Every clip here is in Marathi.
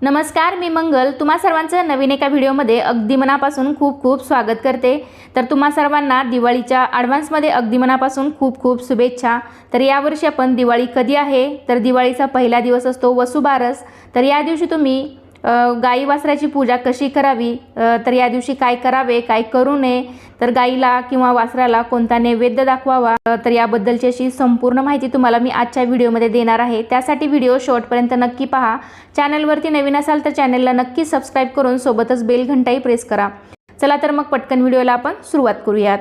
नमस्कार, मी मंगल तुम्हा सर्वांचं नवीन एका व्हिडिओमध्ये अगदी मनापासून खूप खूप स्वागत करते। तर तुम्हा सर्वांना दिवाळीच्या ॲडव्हान्समध्ये अगदी मनापासून खूप खूप शुभेच्छा। तर यावर्षी आपण दिवाळी कधी आहे तर दिवाळीचा पहिला दिवस असतो वसुबारस। तर या दिवशी तुम्ही गाई वासराची पूजा कशी करावी, तर या दिवशी काय करावे काय करू नये, तर गाईला किंवा वासराला कोणता नैवेद्य दाखवावा, तर याबद्दलची अशी संपूर्ण माहिती तुम्हाला मी आजच्या व्हिडिओमध्ये देणार आहे। त्यासाठी व्हिडिओ शेवटपर्यंत नक्की पहा। चॅनलवरती नवीन असाल तर चॅनलला नक्की सबस्क्राईब करून सोबतच बेल घंटाही प्रेस करा। चला तर मग पटकन व्हिडिओला आपण सुरुवात करूयात।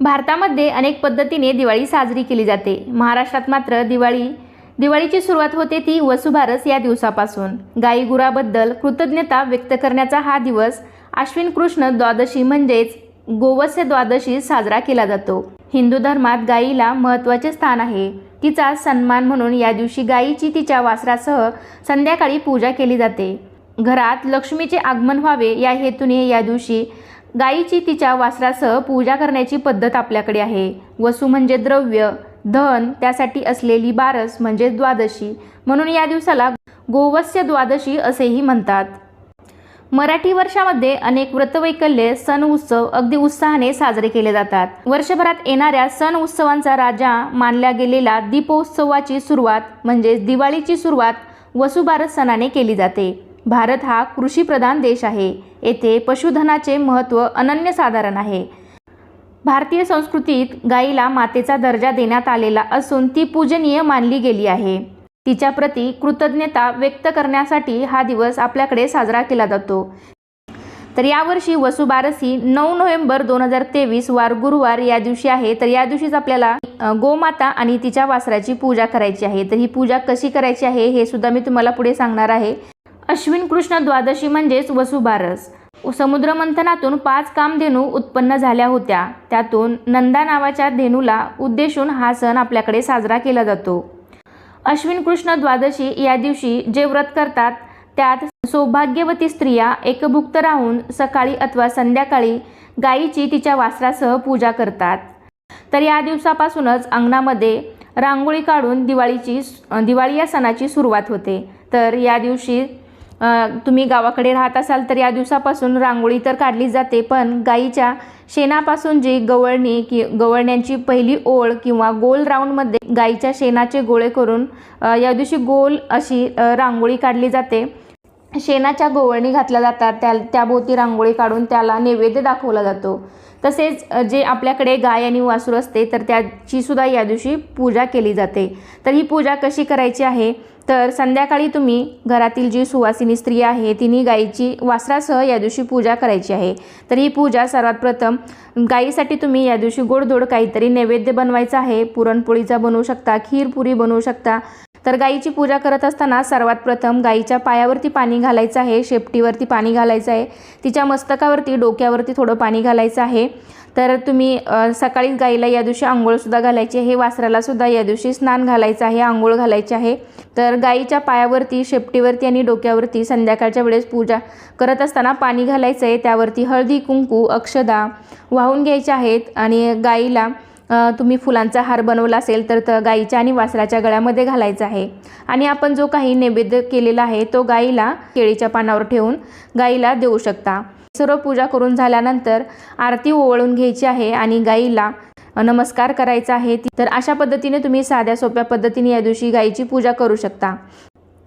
भारतामध्ये अनेक पद्धतीने दिवाळी साजरी केली जाते। महाराष्ट्रात मात्र दिवाळीची सुरुवात होते ती वसुबारस या दिवसापासून। गाई गुराबद्दल कृतज्ञता व्यक्त करण्याचा हा दिवस आश्विन कृष्ण द्वादशी म्हणजेच गोवत्स द्वादशी साजरा केला जातो। हिंदू धर्मात गायीला महत्त्वाचे स्थान आहे। तिचा सन्मान म्हणून या दिवशी गायीची तिच्या वासरासह संध्याकाळी पूजा केली जाते। घरात लक्ष्मीचे आगमन व्हावे या हेतूने या दिवशी गायीची तिच्या वासरासह पूजा करण्याची पद्धत आपल्याकडे आहे। वसू म्हणजे द्रव्य धन, त्यासाठी असलेली बारस म्हणजे द्वादशी, म्हणून या दिवसाला गोवत्स द्वादशी असेही म्हणतात। मराठी वर्षामध्ये अनेक व्रतवैकल्ये सण उत्सव अगदी उत्साहाने साजरे केले जातात। वर्षभरात येणाऱ्या सण उत्सवांचा राजा मानल्या गेलेला दीपोत्सवाची सुरुवात म्हणजे दिवाळीची सुरुवात वसुबारस सणाने केली जाते। भारत हा कृषीप्रधान देश आहे। येथे पशुधनाचे महत्त्व अनन्यसाधारण आहे। भारतीय संस्कृतीत गायीला मातेचा दर्जा देण्यात आलेला असून ती पूजनीय मानली गेली आहे। तिच्या प्रती कृतज्ञता व्यक्त करण्यासाठी हा दिवस आपल्याकडे साजरा केला जातो। तर यावर्षी वसुबारस ही 9 नोव्हेंबर 2023 वार गुरुवार या दिवशी आहे। तर या दिवशीच आपल्याला गोमाता आणि तिच्या वासराची पूजा करायची आहे। तर ही पूजा कशी करायची आहे हे सुद्धा मी तुम्हाला पुढे सांगणार आहे। अश्विन कृष्ण द्वादशी म्हणजेच वसुबारस। समुद्र मंथनातून 5 कामधेनू उत्पन्न झाल्या होत्या। त्यातून नंदा नावाच्या धेनूला उद्देशून हा सण आपल्याकडे साजरा केला जातो। अश्विन कृष्ण द्वादशी या दिवशी जे व्रत करतात त्यात सौभाग्यवती स्त्रिया एकभुक्त राहून सकाळी अथवा संध्याकाळी गायीची तिच्या वासरासह पूजा करतात। तर या दिवसापासूनच अंगणामध्ये रांगोळी काढून दिवाळी या सणाची सुरुवात होते। तर या दिवशी तुम्ही गावाकडे राहत असाल तर या दिवसापासून रांगोळी तर काढली जाते, पण गाईच्या शेणापासून जी गवळण्यांची पहिली ओळ किंवा गोल राऊंडमध्ये गाईच्या शेणाचे गोळे करून या दिवशी गोल अशी रांगोळी काढली जाते। शेणाच्या गोवळणी घातल्या जातात, त्याभोवती रांगोळी काढून त्याला नैवेद्य दाखवला जातो। तसेच जे आपल्याकडे गाय आणि वासरू असते तर त्याची सुद्धा या दिवशी पूजा केली जाते। तर ही पूजा कशी करायची आहे तर संध्याकाळी तुम्ही घरातील जी सुवासिनी स्त्री आहे तिने गायीची वासरासह या दिवशी पूजा करायची आहे। तर ही पूजा सर्वात प्रथम गायीसाठी तुम्ही या दिवशी गोडधोड काहीतरी नैवेद्य बनवायचा आहे। पुरणपोळीचा बनवू शकता, खीरपुरी बनवू शकता। तर गायीची पूजा करत असताना सर्वात प्रथम गायीच्या पायावरती पाणी घालायचं आहे, शेपटीवरती पाणी घालायचं आहे, तिच्या मस्तकावरती डोक्यावरती थोडं पाणी घालायचं आहे। तर तुम्ही सकाळी गाईला या दिवशी आंघोळसुद्धा घालायची आहे, वासरालासुद्धा या दिवशी स्नान घालायचं आहे, आंघोळ घालायची आहे। तर गाईच्या पायावरती शेपटीवरती आणि डोक्यावरती संध्याकाळच्या वेळेस पूजा करत असताना पाणी घालायचं आहे। त्यावरती हळदी कुंकू अक्षदा वाहून घ्यायच्या आहेत आणि गाईला तुम्ही फुलांचा हार बनवला असेल तर गाईच्या आणि वासराच्या गळ्यामध्ये घालायचा आहे। आणि आपण जो काही नैवेद्य केलेला आहे तो गाईला केळीच्या पानावर ठेवून गाईला देऊ शकता। सर्व पूजा करून झाल्यानंतर आरती ओवाळून घ्यायची आहे आणि गाईला नमस्कार करायचा आहे। तर अशा पद्धतीने तुम्ही साध्या सोप्या पद्धतीने या दिवशी गाईची पूजा करू शकता।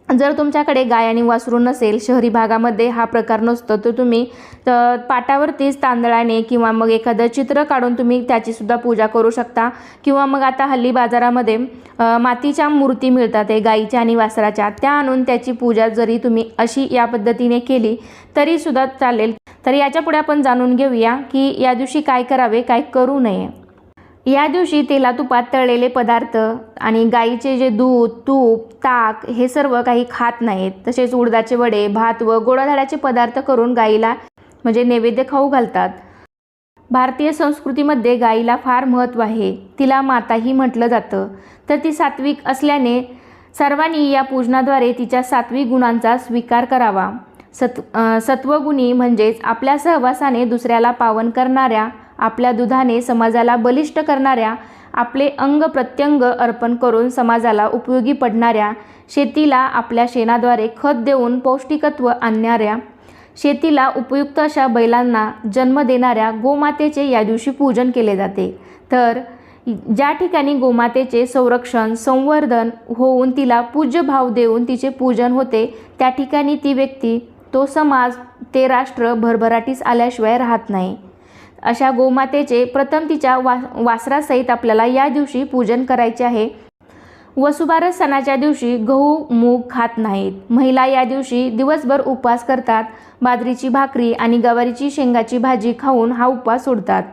जर तुमच्याकडे गाय आणि वासरू नसेल, शहरी भागामध्ये हा प्रकार नसतो, तर तुम्ही पाटावरतीच तांदळाने किंवा मग एखादं चित्र काढून तुम्ही त्याची सुद्धा पूजा करू शकता। किंवा मग आता हल्ली बाजारामध्ये मातीच्या मूर्ती मिळतात गाईच्या आणि वासराच्या, त्या आणून त्याची पूजा जरी तुम्ही अशी या पद्धतीने केली तरी सुद्धा चालेल। तर याच्या पुढे आपण जाणून घेऊया की या दिवशी काय करावे काय करू नये। या दिवशी तेला तुपात तळलेले पदार्थ आणि गाईचे जे दूध तूप ताक हे सर्व काही खात नाहीत। तसेच उडदाचे वडे भात व गोडाधोडाचे पदार्थ करून गाईला म्हणजे नैवेद्य खाऊ घालतात। भारतीय संस्कृतीमध्ये गाईला फार महत्त्व आहे। तिला माताही म्हटलं जातं। तर ती सात्विक असल्याने सर्वांनी या पूजनाद्वारे तिच्या सात्विक गुणांचा स्वीकार करावा। सत्वगुणी म्हणजेच आपल्या सहवासाने दुसऱ्याला पावन करणाऱ्या, आपल्या दुधाने समाजाला बलिष्ठ करणाऱ्या आपले अंग प्रत्यंग अर्पण करून समाजाला उपयोगी पडणाऱ्या, शेतीला आपल्या शेणाद्वारे खत देऊन पौष्टिकत्व आणणाऱ्या, शेतीला उपयुक्त अशा बैलांना जन्म देणाऱ्या गोमातेचे या दिवशी पूजन केले जाते। तर ज्या ठिकाणी गोमातेचे संरक्षण संवर्धन होऊन तिला पूज्य भाव देऊन तिचे पूजन होते, त्या ठिकाणी ती व्यक्ती, तो समाज, ते राष्ट्र भरभराटीस आल्याशिवाय राहत नाही। अशा गोमातेचे प्रथम तिच्या वासरासहित आपल्याला या दिवशी पूजन करायचे आहे। वसुबारस सणाच्या दिवशी गहू मूग खात नाहीत। महिला या दिवशी दिवसभर उपवास करतात, बाजरीची भाकरी आणि गवारीची शेंगाची भाजी खाऊन हा उपवास सोडतात।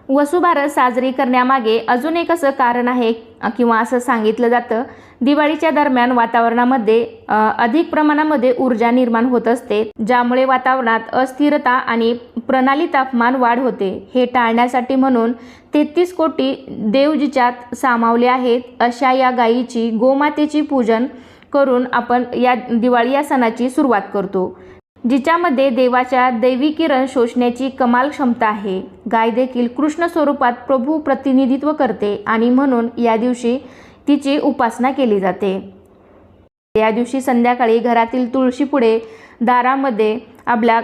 वसुबारस साजरी करण्यामागे अजून एक असं कारण आहे किंवा असं सांगितलं जातं, दिवाळीच्या दरम्यान वातावरणामध्ये अधिक प्रमाणामध्ये ऊर्जा निर्माण होत असते, ज्यामुळे वातावरणात अस्थिरता आणि प्रणाली तापमान वाढ होते। हे टाळण्यासाठी म्हणून 33 कोटी देव जिच्यात सामावले आहेत, अशा या गायीची गोमातेची पूजन करून आपण या दिवाळी या सणाची सुरुवात करतो, जिच्यामध्ये देवाच्या दैवी किरण शोषण्याची कमाल क्षमता आहे। गाय देखील कृष्ण स्वरूपात प्रभू प्रतिनिधित्व करते आणि म्हणून या दिवशी तिची उपासना केली जाते। या दिवशी संध्याकाळी घरातील तुळशीपुढे, दारामध्ये आपल्या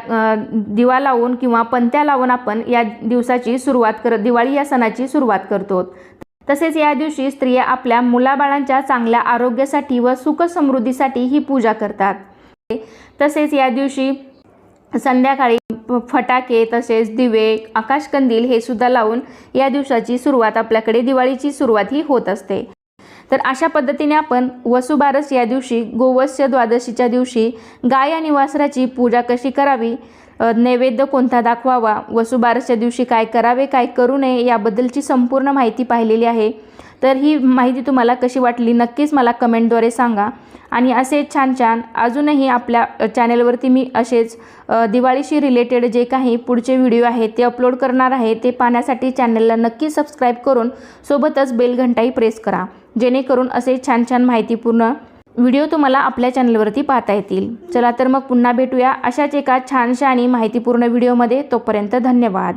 दिवा लावून किंवा पंत्या लावून आपण या दिवसाची दिवाळी या सणाची सुरुवात करतो। तसेच या दिवशी स्त्रिया आपल्या मुलाबाळांच्या चांगल्या आरोग्यासाठी व सुख समृद्धीसाठी ही पूजा करतात। तसेच या दिवशी संध्याकाळी फटाके तसेच दिवे, आकाशकंदील हे सुद्धा लावून या दिवसाची सुरुवात, आपल्याकडे दिवाळीची सुरुवात ही होत असते। तर अशा पद्धतीने आपण वसुबारस या दिवशी, गोवत्स द्वादशीच्या दिवशी गाय आणि वासराची पूजा कशी करावी, नैवेद्य कोणता दाखवावा, वसुबारसच्या दिवशी काय करावे काय करू नये याबद्दलची संपूर्ण माहिती पाहिलेली आहे। तर ही माहिती तुम्हाला कशी वाटली नक्कीच मला कमेंटद्वारे सांगा। आणि असे छान छान अजूनही आपल्या चॅनेलवरती मी असेच दिवाळीशी रिलेटेड जे काही पुढचे व्हिडिओ आहेत ते अपलोड करणार आहे, ते पाहण्यासाठी चॅनलला नक्की सबस्क्राईब करून सोबतच बेल घंटाही प्रेस करा, जेणेकरून असे छान छान माहितीपूर्ण व्हिडिओ तुम्हाला आपल्या चॅनलवरती पाहता येतील। चला तर मग पुन्हा भेटूया अशाच एका छानशा आणि माहितीपूर्ण व्हिडिओमध्ये। तोपर्यंत धन्यवाद।